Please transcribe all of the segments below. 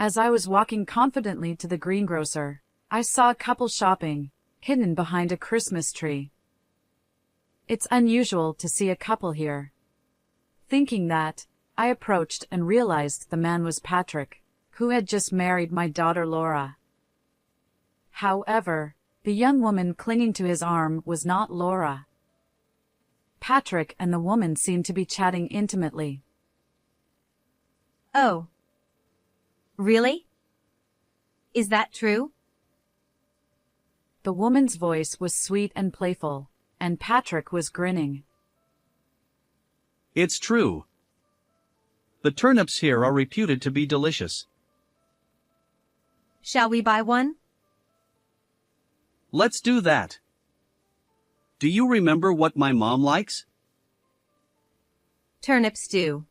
As I was walking confidently to the greengrocer, I saw a couple shopping, hidden behind a Christmas tree. It's unusual to see a couple here. Thinking that, I approached and realized the man was Patrick, who had just married my daughter Laura. However, the young woman clinging to his arm was not Laura. Patrick and the woman seemed to be chatting intimately. Oh. Really? Is that true? The woman's voice was sweet and playful, and Patrick was grinning. It's true. The turnips here are reputed to be delicious. Shall we buy one? Let's do that. Do you remember what my mom likes? Turnip stew.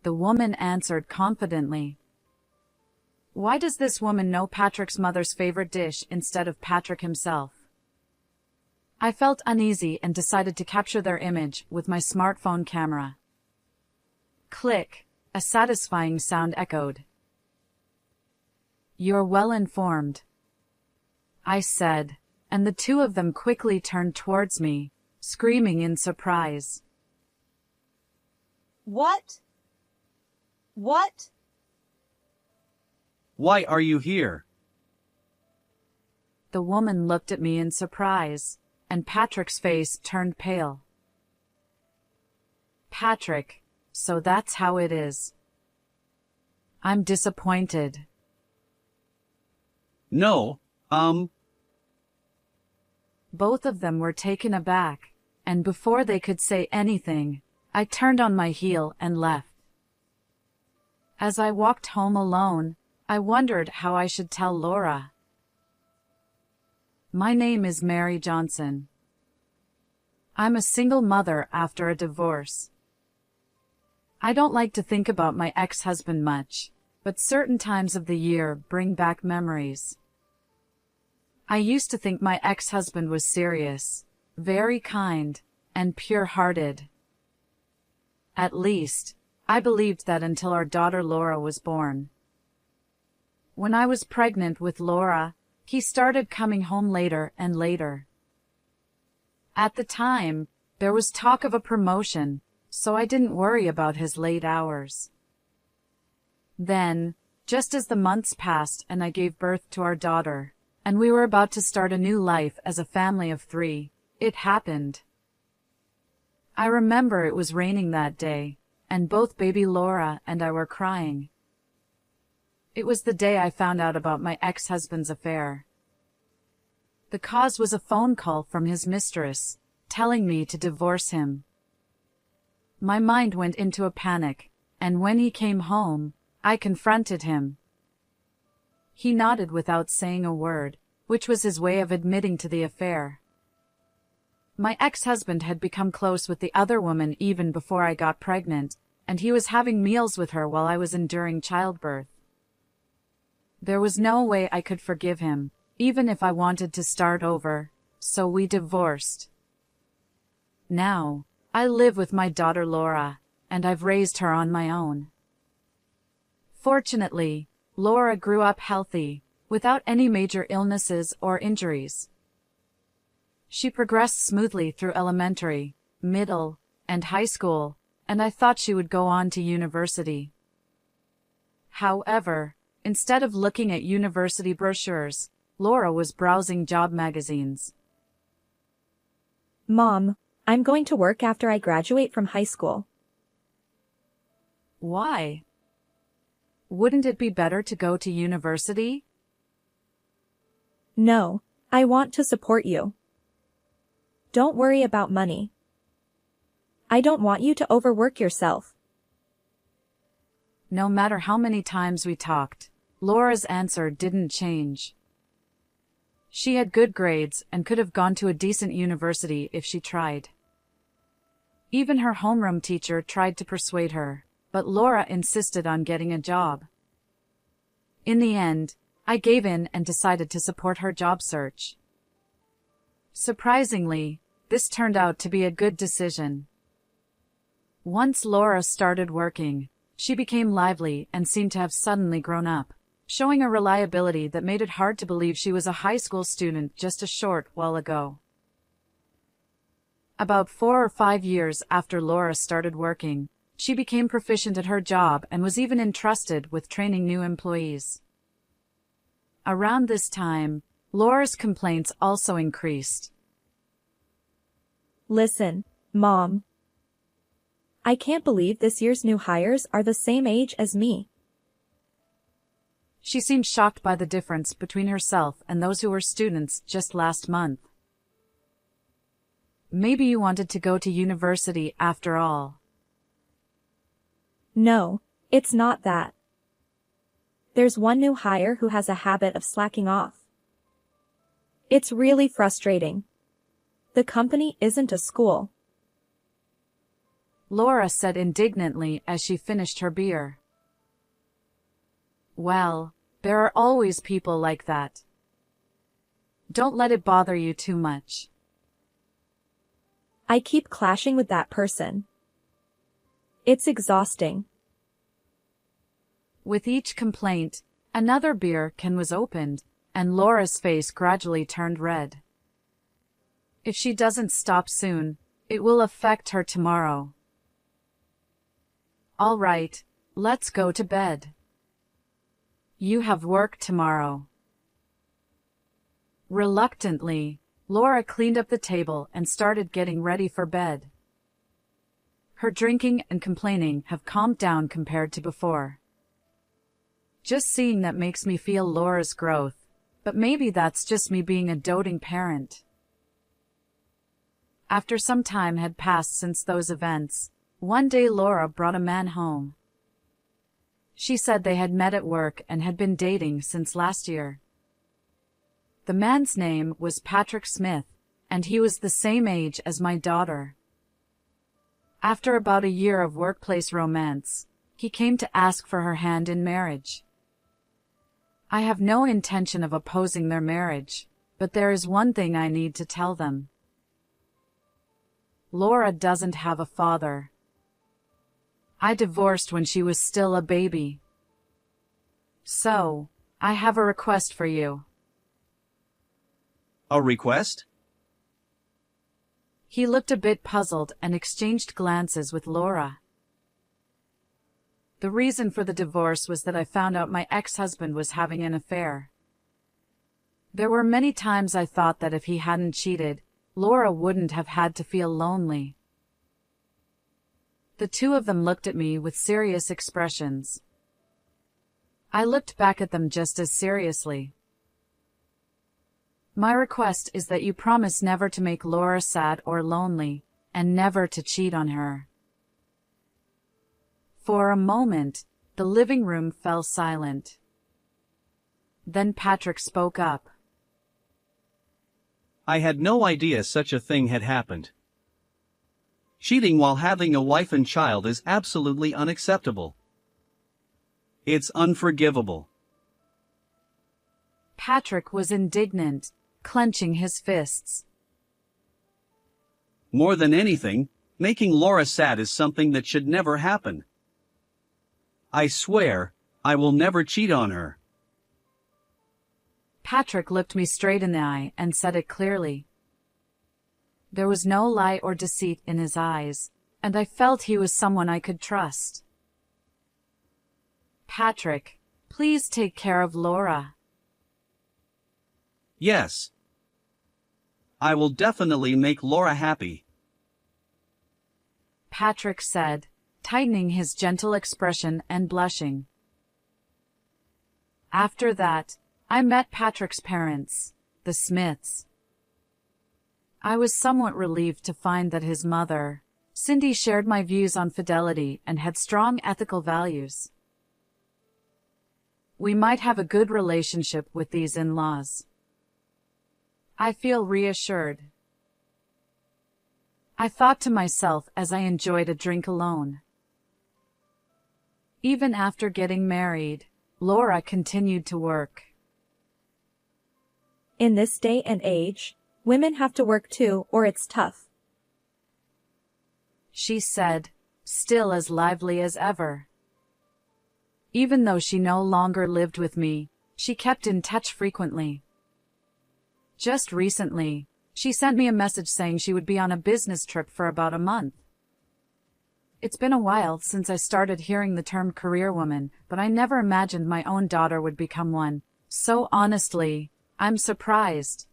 The woman answered confidently. Why does this woman know Patrick's mother's favorite dish instead of Patrick himself? I felt uneasy and decided to capture their image with my smartphone camera. Click, a satisfying sound echoed. You're well informed, I said, and the two of them quickly turned towards me, screaming in surprise. What? What? Why are you here? The woman looked at me in surprise, and Patrick's face turned pale. Patrick, so that's how it is. I'm disappointed. No, Both of them were taken aback, and before they could say anything, I turned on my heel and left. As I walked home alone, I wondered how I should tell Laura. My name is Mary Johnson. I'm a single mother after a divorce. I don't like to think about my ex-husband much, but certain times of the year bring back memories. I used to think my ex-husband was serious, very kind, and pure-hearted. At least, I believed that until our daughter Laura was born. When I was pregnant with Laura, he started coming home later and later. At the time, there was talk of a promotion, so I didn't worry about his late hours. Then, just as the months passed and I gave birth to our daughter, and we were about to start a new life as a family of 3, it happened. I remember it was raining that day, and both baby Laura and I were crying. It was the day I found out about my ex-husband's affair. The cause was a phone call from his mistress, telling me to divorce him. My mind went into a panic, and when he came home, I confronted him. He nodded without saying a word, which was his way of admitting to the affair. My ex-husband had become close with the other woman even before I got pregnant, and he was having meals with her while I was enduring childbirth. There was no way I could forgive him, even if I wanted to start over, so we divorced. Now, I live with my daughter Laura, and I've raised her on my own. Fortunately, Laura grew up healthy, without any major illnesses or injuries. She progressed smoothly through elementary, middle, and high school, and I thought she would go on to university. However, instead of looking at university brochures, Laura was browsing job magazines. Mom, I'm going to work after I graduate from high school. Why? Wouldn't it be better to go to university? No, I want to support you. Don't worry about money. I don't want you to overwork yourself. No matter how many times we talked, Laura's answer didn't change. She had good grades and could have gone to a decent university if she tried. Even her homeroom teacher tried to persuade her, but Laura insisted on getting a job. In the end, I gave in and decided to support her job search. Surprisingly, this turned out to be a good decision. Once Laura started working, She became lively and seemed to have suddenly grown up, showing a reliability that made it hard to believe she was a high school student just a short while ago. About 4 or 5 years after Laura started working, she became proficient at her job and was even entrusted with training new employees. Around this time, Laura's complaints also increased. Listen, Mom. I can't believe this year's new hires are the same age as me. She seemed shocked by the difference between herself and those who were students just last month. Maybe you wanted to go to university after all. No, it's not that. There's one new hire who has a habit of slacking off. It's really frustrating. The company isn't a school. Laura said indignantly as she finished her beer. Well, there are always people like that. Don't let it bother you too much. I keep clashing with that person. It's exhausting. With each complaint, another beer can was opened, and Laura's face gradually turned red. If she doesn't stop soon, it will affect her tomorrow. All right, let's go to bed. You have work tomorrow. Reluctantly, Laura cleaned up the table and started getting ready for bed. Her drinking and complaining have calmed down compared to before. Just seeing that makes me feel Laura's growth, but maybe that's just me being a doting parent. After some time had passed since those events, one day Laura brought a man home. She said they had met at work and had been dating since last year. The man's name was Patrick Smith, and he was the same age as my daughter. After about a year of workplace romance, he came to ask for her hand in marriage. I have no intention of opposing their marriage, but there is one thing I need to tell them. Laura doesn't have a father. I divorced when she was still a baby. So, I have a request for you. A request? He looked a bit puzzled and exchanged glances with Laura. The reason for the divorce was that I found out my ex-husband was having an affair. There were many times I thought that if he hadn't cheated, Laura wouldn't have had to feel lonely. The two of them looked at me with serious expressions. I looked back at them just as seriously. My request is that you promise never to make Laura sad or lonely, and never to cheat on her. For a moment, the living room fell silent. Then Patrick spoke up. I had no idea such a thing had happened. Cheating while having a wife and child is absolutely unacceptable. It's unforgivable. Patrick was indignant, clenching his fists. More than anything, making Laura sad is something that should never happen. I swear, I will never cheat on her. Patrick looked me straight in the eye and said it clearly. There was no lie or deceit in his eyes, and I felt he was someone I could trust. Patrick, please take care of Laura. Yes. I will definitely make Laura happy. Patrick said, tightening his gentle expression and blushing. After that, I met Patrick's parents, the Smiths. I was somewhat relieved to find that his mother, Cindy, shared my views on fidelity and had strong ethical values. We might have a good relationship with these in-laws. I feel reassured. I thought to myself as I enjoyed a drink alone. Even after getting married, Laura continued to work. In this day and age, women have to work too, or it's tough. She said, still as lively as ever. Even though she no longer lived with me, she kept in touch frequently. Just recently, she sent me a message saying she would be on a business trip for about a month. It's been a while since I started hearing the term career woman, but I never imagined my own daughter would become one. So honestly, I'm surprised.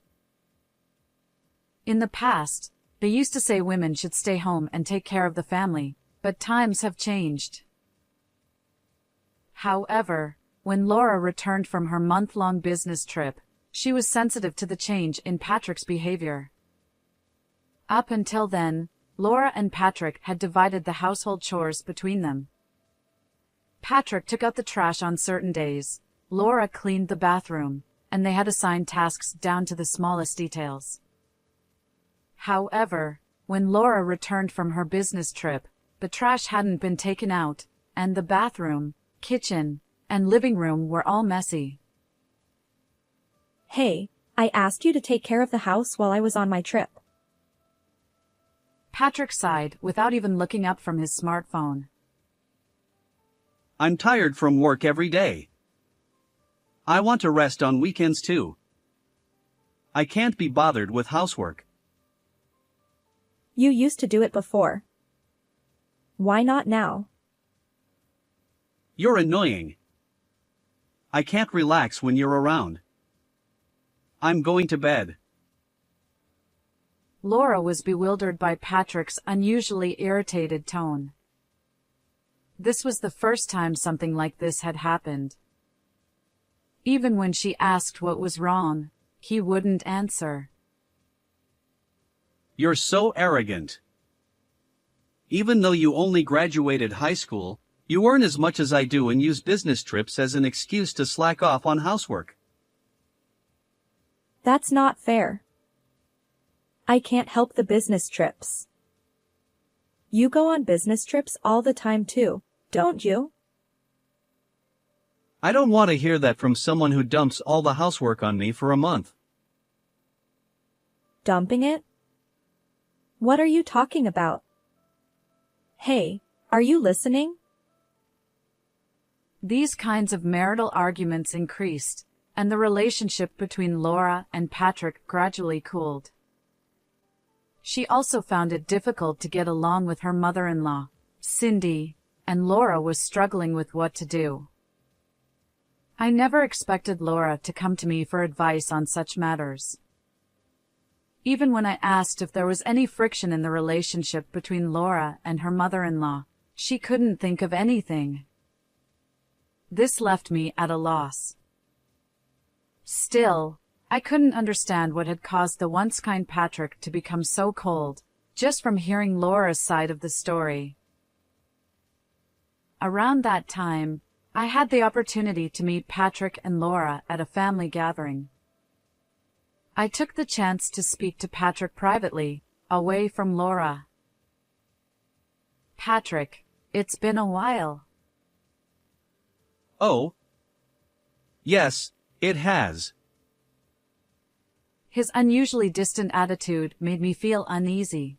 In the past, they used to say women should stay home and take care of the family, but times have changed. However, when Laura returned from her month-long business trip, she was sensitive to the change in Patrick's behavior. Up until then, Laura and Patrick had divided the household chores between them. Patrick took out the trash on certain days, Laura cleaned the bathroom, and they had assigned tasks down to the smallest details. However, when Laura returned from her business trip, the trash hadn't been taken out, and the bathroom, kitchen, and living room were all messy. Hey, I asked you to take care of the house while I was on my trip. Patrick sighed without even looking up from his smartphone. I'm tired from work every day. I want to rest on weekends too. I can't be bothered with housework. You used to do it before. Why not now? You're annoying. I can't relax when you're around. I'm going to bed. Laura was bewildered by Patrick's unusually irritated tone. This was the first time something like this had happened. Even when she asked what was wrong, he wouldn't answer. You're so arrogant. Even though you only graduated high school, you earn as much as I do and use business trips as an excuse to slack off on housework. That's not fair. I can't help the business trips. You go on business trips all the time too, don't you? I don't want to hear that from someone who dumps all the housework on me for a month. Dumping it? What are you talking about? Hey, are you listening? These kinds of marital arguments increased, and the relationship between Laura and Patrick gradually cooled. She also found it difficult to get along with her mother-in-law, Cindy, and Laura was struggling with what to do. I never expected Laura to come to me for advice on such matters. Even when I asked if there was any friction in the relationship between Laura and her mother-in-law, she couldn't think of anything. This left me at a loss. Still, I couldn't understand what had caused the once kind Patrick to become so cold, just from hearing Laura's side of the story. Around that time, I had the opportunity to meet Patrick and Laura at a family gathering. I took the chance to speak to Patrick privately, away from Laura. Patrick, it's been a while. Oh. Yes, it has. His unusually distant attitude made me feel uneasy.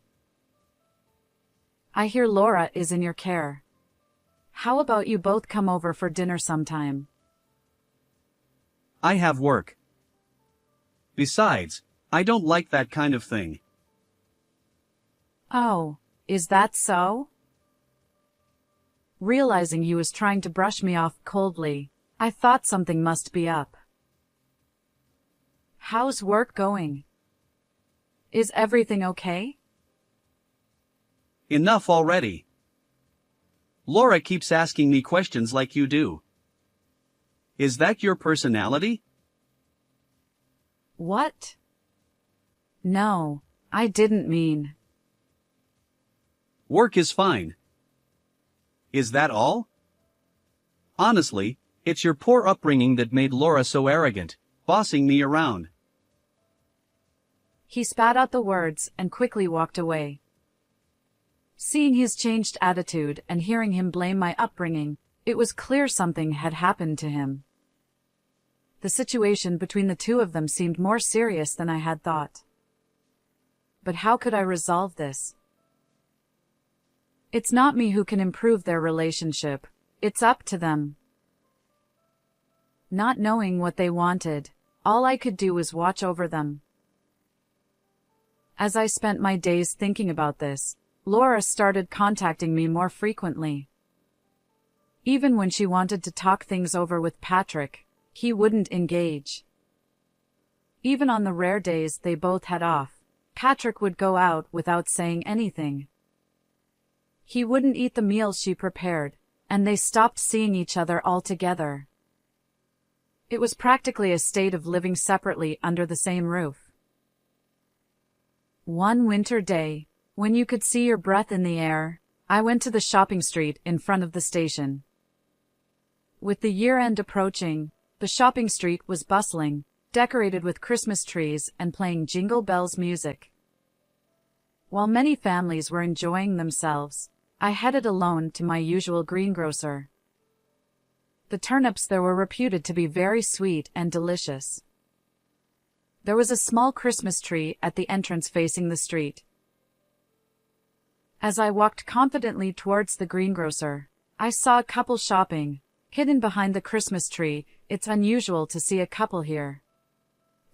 I hear Laura is in your care. How about you both come over for dinner sometime? I have work. Besides, I don't like that kind of thing. Oh, is that so? Realizing he was trying to brush me off coldly, I thought something must be up. How's work going? Is everything okay? Enough already. Laura keeps asking me questions like you do. Is that your personality? What? No, I didn't mean. Work is fine. Is that all? Honestly, it's your poor upbringing that made Laura so arrogant, bossing me around. He spat out the words and quickly walked away. Seeing his changed attitude and hearing him blame my upbringing, it was clear something had happened to him. The situation between the two of them seemed more serious than I had thought. But how could I resolve this? It's not me who can improve their relationship. It's up to them. Not knowing what they wanted, all I could do was watch over them. As I spent my days thinking about this, Laura started contacting me more frequently. Even when she wanted to talk things over with Patrick, he wouldn't engage. Even on the rare days they both had off, Patrick would go out without saying anything. He wouldn't eat the meals she prepared, and they stopped seeing each other altogether. It was practically a state of living separately under the same roof. One winter day, when you could see your breath in the air, I went to the shopping street in front of the station. With the year-end approaching, the shopping street was bustling, decorated with Christmas trees and playing Jingle Bells music. While many families were enjoying themselves, I headed alone to my usual greengrocer. The turnips there were reputed to be very sweet and delicious. There was a small Christmas tree at the entrance facing the street. As I walked confidently towards the greengrocer, I saw a couple shopping, hidden behind the Christmas tree. It's unusual to see a couple here.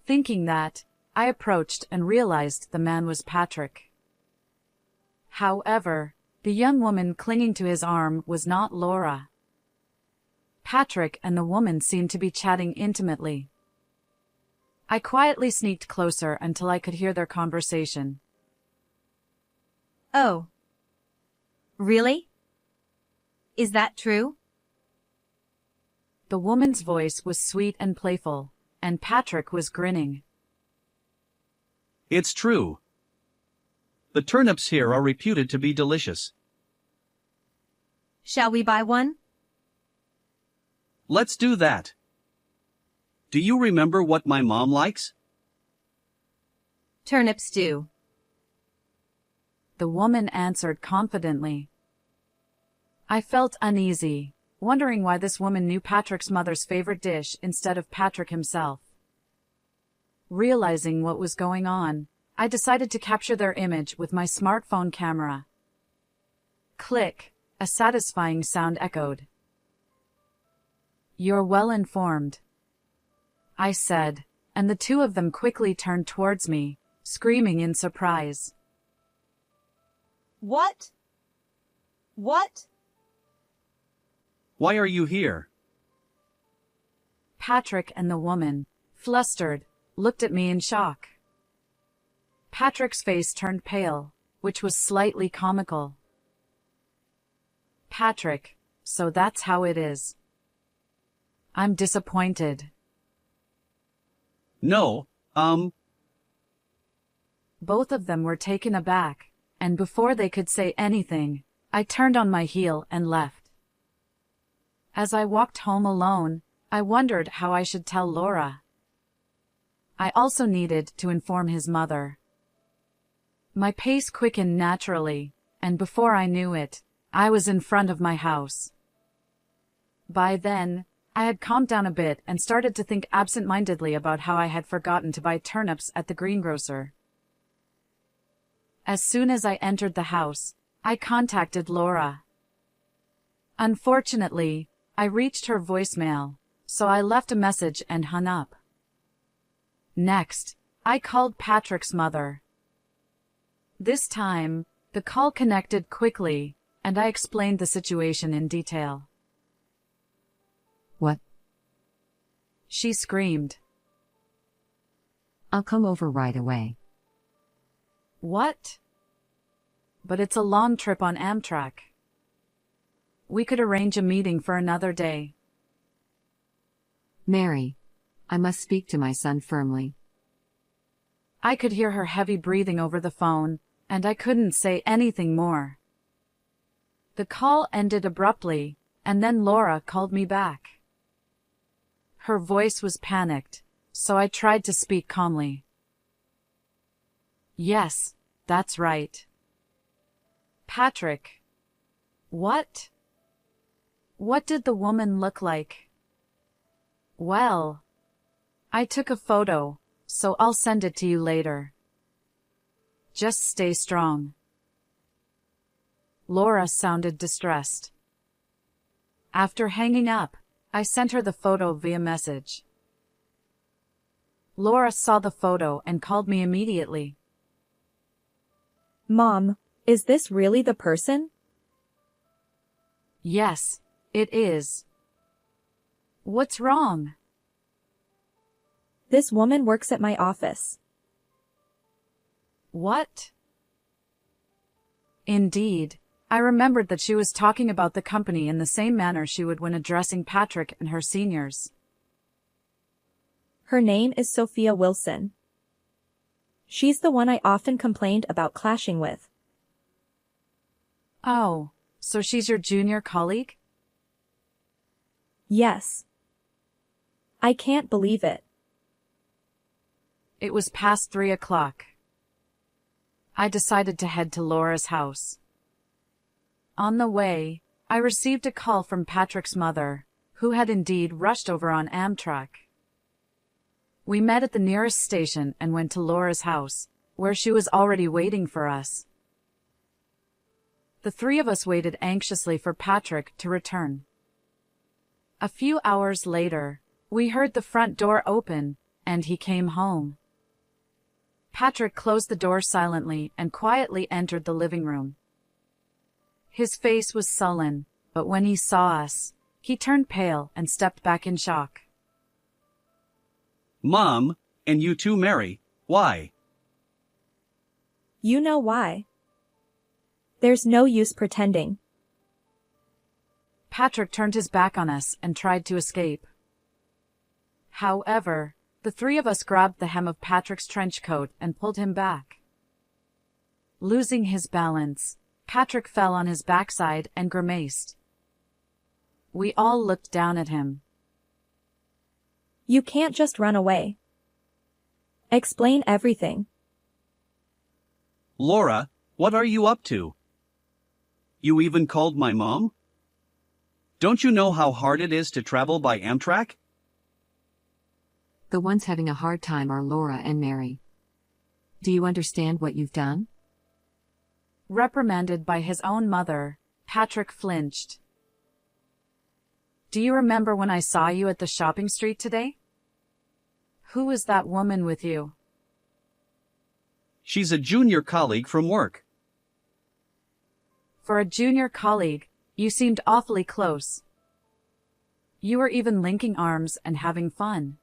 Thinking that, I approached and realized the man was Patrick. However, the young woman clinging to his arm was not Laura. Patrick and the woman seemed to be chatting intimately. I quietly sneaked closer until I could hear their conversation. Oh. Really? Is that true? The woman's voice was sweet and playful, and Patrick was grinning. It's true. The turnips here are reputed to be delicious. Shall we buy one? Let's do that. Do you remember what my mom likes? Turnip stew. The woman answered confidently. I felt uneasy, wondering why this woman knew Patrick's mother's favorite dish instead of Patrick himself. Realizing what was going on, I decided to capture their image with my smartphone camera. Click, a satisfying sound echoed. You're well informed, I said, and the two of them quickly turned towards me, screaming in surprise. What? What? Why are you here? Patrick and the woman, flustered, looked at me in shock. Patrick's face turned pale, which was slightly comical. Patrick, so that's how it is. I'm disappointed. No, Both of them were taken aback, and before they could say anything, I turned on my heel and left. As I walked home alone, I wondered how I should tell Laura. I also needed to inform his mother. My pace quickened naturally, and before I knew it, I was in front of my house. By then, I had calmed down a bit and started to think absent-mindedly about how I had forgotten to buy turnips at the greengrocer. As soon as I entered the house, I contacted Laura. Unfortunately, I reached her voicemail, so I left a message and hung up. Next, I called Patrick's mother. This time, the call connected quickly, and I explained the situation in detail. What? She screamed. I'll come over right away. What? But it's a long trip on Amtrak. We could arrange a meeting for another day. Mary, I must speak to my son firmly. I could hear her heavy breathing over the phone, and I couldn't say anything more. The call ended abruptly, and then Laura called me back. Her voice was panicked, so I tried to speak calmly. Yes, that's right. Patrick. What? What did the woman look like? Well, I took a photo, so I'll send it to you later. Just stay strong. Laura sounded distressed. After hanging up, I sent her the photo via message. Laura saw the photo and called me immediately. Mom, is this really the person? Yes, it is. What's wrong? This woman works at my office. What? Indeed, I remembered that she was talking about the company in the same manner she would when addressing Patrick and her seniors. Her name is Sophia Wilson. She's the one I often complained about clashing with. Oh, so she's your junior colleague? Yes. I can't believe it. It was past 3 o'clock. I decided to head to Laura's house. On the way, I received a call from Patrick's mother, who had indeed rushed over on Amtrak. We met at the nearest station and went to Laura's house, where she was already waiting for us. The three of us waited anxiously for Patrick to return. A few hours later, we heard the front door open, and he came home. Patrick closed the door silently and quietly entered the living room. His face was sullen, but when he saw us, he turned pale and stepped back in shock. Mom, and you too, Mary, why? You know why. There's no use pretending. Patrick turned his back on us and tried to escape. However, the three of us grabbed the hem of Patrick's trench coat and pulled him back. Losing his balance, Patrick fell on his backside and grimaced. We all looked down at him. You can't just run away. Explain everything. Laura, what are you up to? You even called my mom? Don't you know how hard it is to travel by Amtrak? The ones having a hard time are Laura and Mary. Do you understand what you've done? Reprimanded by his own mother, Patrick flinched. Do you remember when I saw you at the shopping street today? Who was that woman with you? She's a junior colleague from work. For a junior colleague, you seemed awfully close. You were even linking arms and having fun.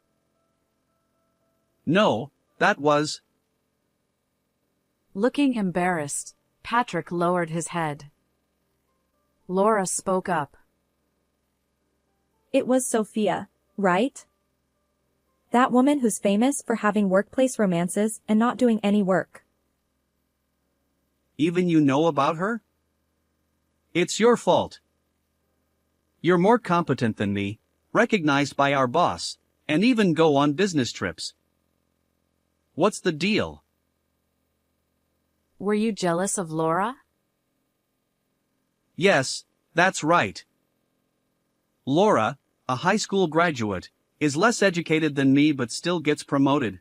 No, that was... Looking embarrassed, Patrick lowered his head. Laura spoke up. It was Sophia, right? That woman who's famous for having workplace romances and not doing any work. Even you know about her? It's your fault. You're more competent than me, recognized by our boss, and even go on business trips. What's the deal? Were you jealous of Laura? Yes, that's right. Laura, a high school graduate, is less educated than me but still gets promoted.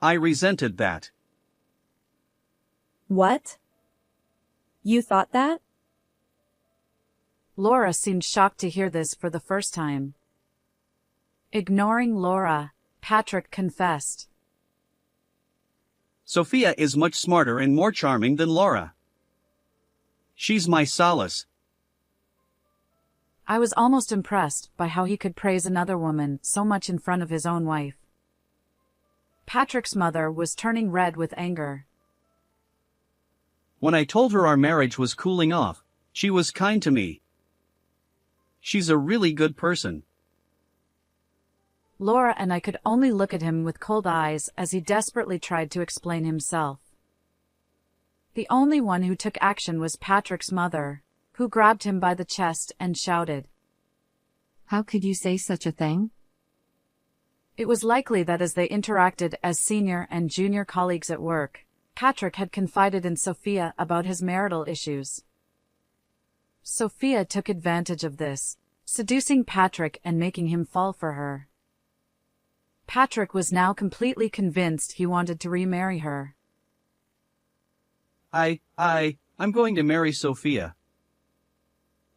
I resented that. What? You thought that? Laura seemed shocked to hear this for the first time. Ignoring Laura, Patrick confessed. Sophia is much smarter and more charming than Laura. She's my solace. I was almost impressed by how he could praise another woman so much in front of his own wife. Patrick's mother was turning red with anger. When I told her our marriage was cooling off, she was kind to me. She's a really good person. Laura and I could only look at him with cold eyes as he desperately tried to explain himself. The only one who took action was Patrick's mother, who grabbed him by the chest and shouted. How could you say such a thing? It was likely that as they interacted as senior and junior colleagues at work, Patrick had confided in Sophia about his marital issues. Sophia took advantage of this, seducing Patrick and making him fall for her. Patrick was now completely convinced he wanted to remarry her. I'm going to marry Sophia.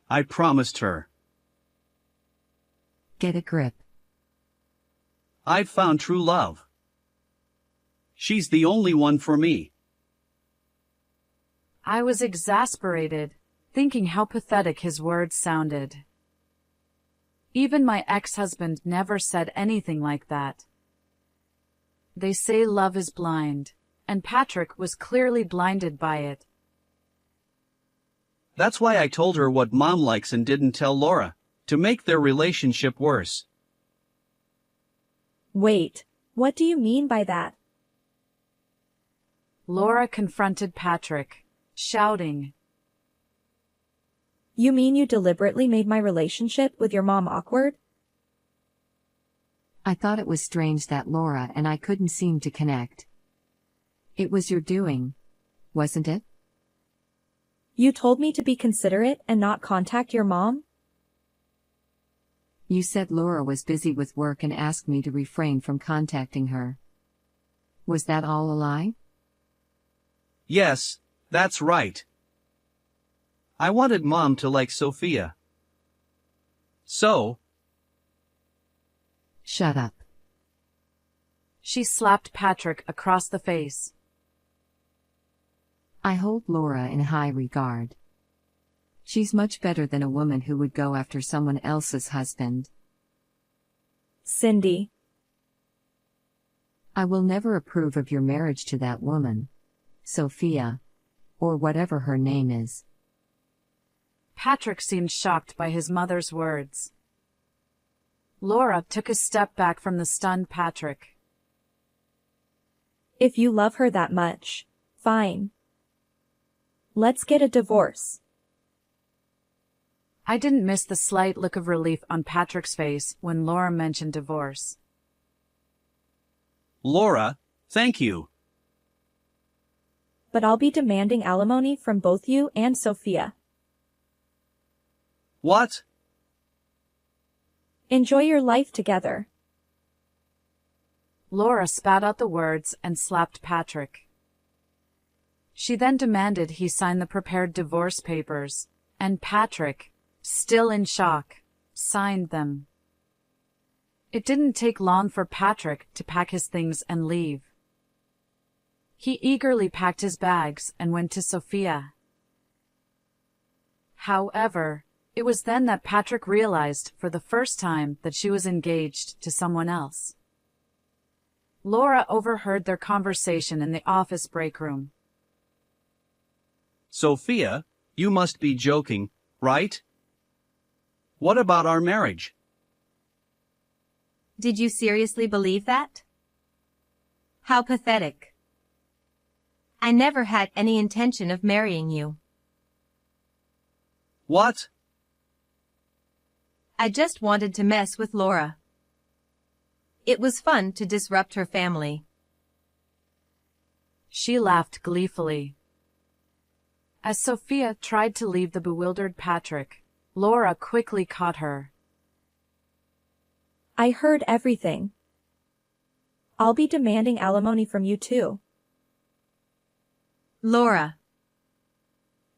I promised her. Get a grip. I've found true love. She's the only one for me. I was exasperated, thinking how pathetic his words sounded. Even my ex-husband never said anything like that. They say love is blind, and Patrick was clearly blinded by it. That's why I told her what Mom likes and didn't tell Laura, to make their relationship worse. Wait, what do you mean by that? Laura confronted Patrick, shouting, You mean you deliberately made my relationship with your mom awkward? I thought it was strange that Laura and I couldn't seem to connect. It was your doing, wasn't it? You told me to be considerate and not contact your mom? You said Laura was busy with work and asked me to refrain from contacting her. Was that all a lie? Yes, that's right. I wanted Mom to like Sophia. So, Shut up. she slapped Patrick across the face. I hold Laura in high regard. She's much better than a woman who would go after someone else's husband. Cindy. I will never approve of your marriage to that woman, Sophia, or whatever her name is. Patrick seemed shocked by his mother's words. Laura took a step back from the stunned Patrick. If you love her that much, fine. Let's get a divorce. I didn't miss the slight look of relief on Patrick's face when Laura mentioned divorce. Laura, thank you. But I'll be demanding alimony from both you and Sophia. What? Enjoy your life together. Laura spat out the words and slapped Patrick. She then demanded he sign the prepared divorce papers, and Patrick, still in shock, signed them. It didn't take long for Patrick to pack his things and leave. He eagerly packed his bags and went to Sophia. However, it was then that Patrick realized for the first time that she was engaged to someone else. Laura overheard their conversation in the office break room. Sophia, you must be joking, right? What about our marriage? Did you seriously believe that? How pathetic. I never had any intention of marrying you. What? I just wanted to mess with Laura. It was fun to disrupt her family. She laughed gleefully. As Sophia tried to leave the bewildered Patrick, Laura quickly caught her. I heard everything. I'll be demanding alimony from you too. Laura.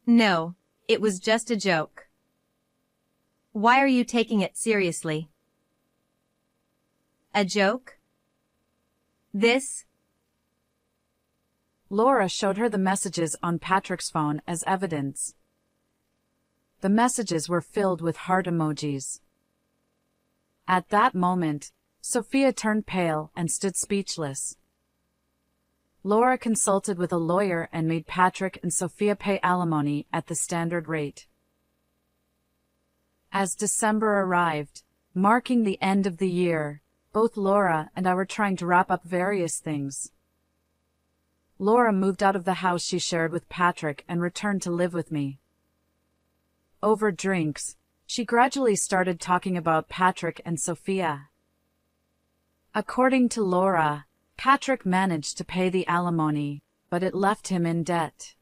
No, it was just a joke. Why are you taking it seriously? A joke? This? Laura showed her the messages on Patrick's phone as evidence. The messages were filled with heart emojis. At that moment, Sophia turned pale and stood speechless. Laura consulted with a lawyer and made Patrick and Sophia pay alimony at the standard rate. As December arrived, marking the end of the year, both Laura and I were trying to wrap up various things. Laura moved out of the house she shared with Patrick and returned to live with me. Over drinks, she gradually started talking about Patrick and Sophia. According to Laura, Patrick managed to pay the alimony, but it left him in debt.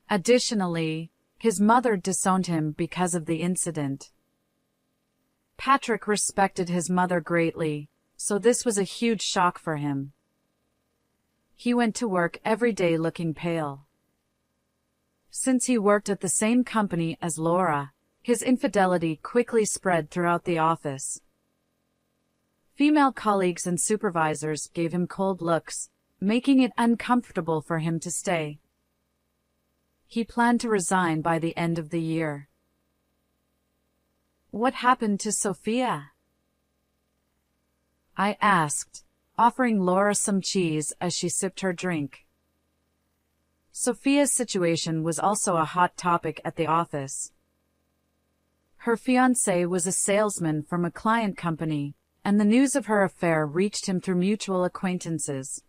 Additionally, his mother disowned him because of the incident. Patrick respected his mother greatly, so this was a huge shock for him. He went to work every day looking pale. Since he worked at the same company as Laura, His infidelity quickly spread throughout the office. Female colleagues and supervisors gave him cold looks, making it uncomfortable for him to stay. He planned to resign by the end of the year. What happened to Sophia? I asked, offering Laura some cheese as she sipped her drink. Sophia's situation was also a hot topic at the office. Her fiancé was a salesman from a client company, and the news of her affair reached him through mutual acquaintances.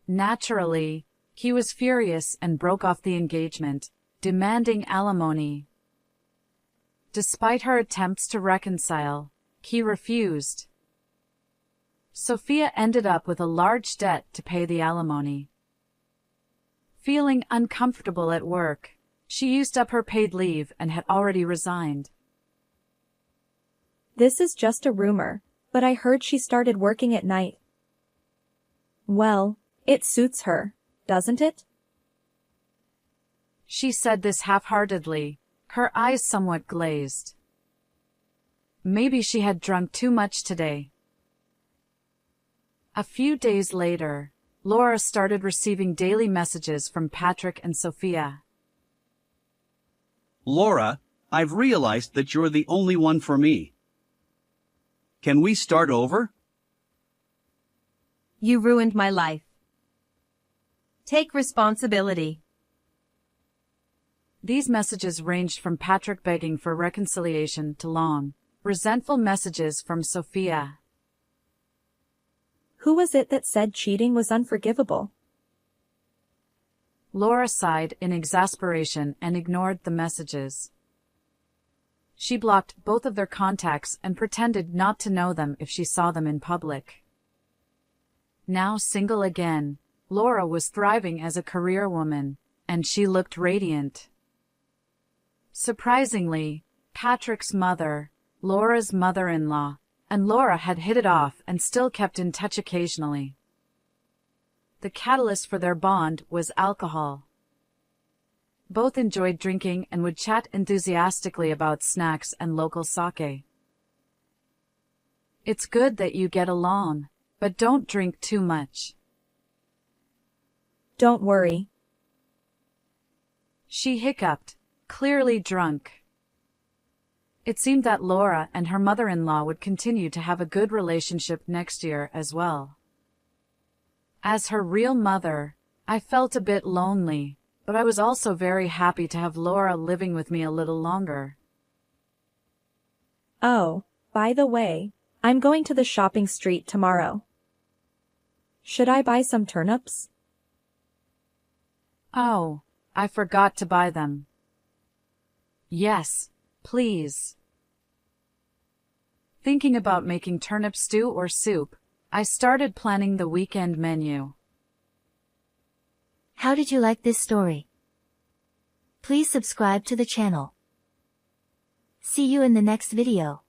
Naturally, he was furious and broke off the engagement, demanding alimony. Despite her attempts to reconcile, he refused. Sophia ended up with a large debt to pay the alimony. Feeling uncomfortable at work, she used up her paid leave and had already resigned. This is just a rumor, but I heard she started working at night. Well, it suits her, doesn't it? She said this half-heartedly, her eyes somewhat glazed. Maybe she had drunk too much today. A few days later, Laura started receiving daily messages from Patrick and Sophia. Laura, I've realized that you're the only one for me. Can we start over? You ruined my life. Take responsibility. These messages ranged from Patrick begging for reconciliation to long, resentful messages from Sophia. Who was it that said cheating was unforgivable? Laura sighed in exasperation and ignored the messages. She blocked both of their contacts and pretended not to know them if she saw them in public. Now single again, Laura was thriving as a career woman, and she looked radiant. Surprisingly, Patrick's mother, Laura's mother-in-law, and Laura had hit it off and still kept in touch occasionally. The catalyst for their bond was alcohol. Both enjoyed drinking and would chat enthusiastically about snacks and local sake. It's good that you get along, but don't drink too much. Don't worry. She hiccuped, clearly drunk. It seemed that Laura and her mother-in-law would continue to have a good relationship next year as well. As her real mother, I felt a bit lonely, but I was also very happy to have Laura living with me a little longer. Oh, by the way, I'm going to the shopping street tomorrow. Should I buy some turnips? Oh, I forgot to buy them. Yes, please. Thinking about making turnip stew or soup, I started planning the weekend menu. How did you like this story? Please subscribe to the channel. See you in the next video.